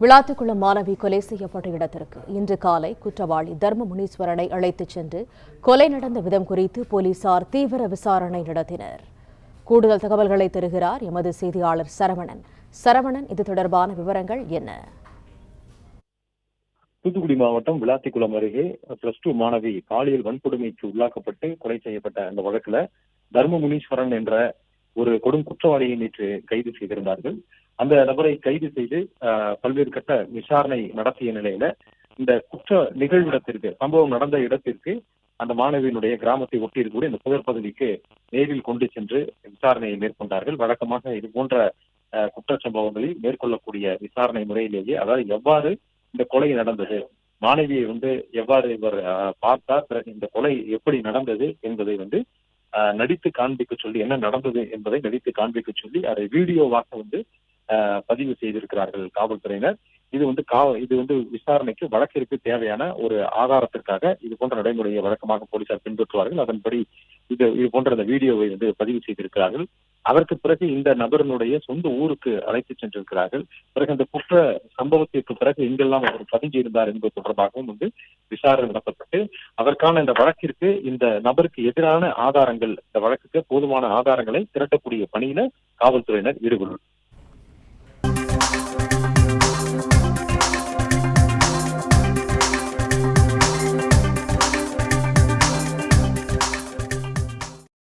விளாத்திக்குளம் மாணவி கொலை செய்யப்பட்ட இடத்திற்கு இன்று காலை குற்றவாளி தர்ம முனீஸ்வரனை அழைத்துச் சென்று கொலை நடந்த விதம் குறித்து போலீசார் தீவிர விசாரணை நடத்தினர். கூடுதல் தகவல்களை தருகிறார் எமது செய்தியாளர் சரவணன். சரவணன், இது தொடர்பான விவரங்கள் என்ன? தூத்துக்குடி மாவட்டம் விளாத்திக்குளம் அருகே +2 மாணவி பாலியல் வன்கொடுமைக்கு உள்ளாக்கப்பட்டு கொலை செய்யப்பட்ட அந்த வழக்குல தர்ம முனீஸ்வரன் என்ற ஒரு கொடும் குற்றவாளியை நேற்று கைது செய்திருந்தார்கள். அந்த நபரை கைது செய்து பல்வேறு கட்ட விசாரணை நடத்திய நிலையில இந்த குற்ற நிகழ்விடத்திற்கு, சம்பவம் நடந்த இடத்திற்கு, அந்த மாணவியினுடைய கிராமத்தை ஒட்டி இருக்கக்கூடிய இந்த புதர் பகுதிக்கு நேரில் கொண்டு சென்று விசாரணையை மேற்கொண்டார்கள். வழக்கமாக இது போன்ற குற்றச்சம்பவங்களில் மேற்கொள்ளக்கூடிய விசாரணை முறையிலேயே, அதாவது எவ்வாறு இந்த கொலை நடந்தது, மாணவியை எவ்வாறு இவர் பார்த்தார், பிறகு இந்த கொலை எப்படி நடந்தது என்பதை நடித்து காண்பிக்க சொல்லி, என்ன நடந்தது என்பதை நடித்து காண்பிக்க சொல்லி அதை வீடியோவாக பதிவு செய்திருக்கிறார்கள் காவல்துறையினர். இது விசாரணைக்கு, வழக்கிற்கு தேவையான ஒரு ஆதாரத்திற்காக இது போன்ற நடைமுறையை வழக்கமாக போலீசார் பின்பற்றுவார்கள். அதன்படி இது போன்ற அந்த வீடியோவை பதிவு செய்திருக்கிறார்கள். அதற்கு பிறகு இந்த நபரினுடைய சொந்த ஊருக்கு அழைத்து சென்றிருக்கிறார்கள். பிறகு அந்த குற்ற சம்பவத்திற்கு பிறகு எங்கெல்லாம் அவர் பதுங்கி இருந்தார் என்பது தொடர்பாகவும் விசாரணை நடத்தப்பட்டு, அதற்கான இந்த வழக்கிற்கு, இந்த நபருக்கு எதிரான ஆதாரங்கள், இந்த வழக்குக்கு போதுமான ஆதாரங்களை திரட்டக்கூடிய பணியில காவல்துறையினர் ஈடுபடும்.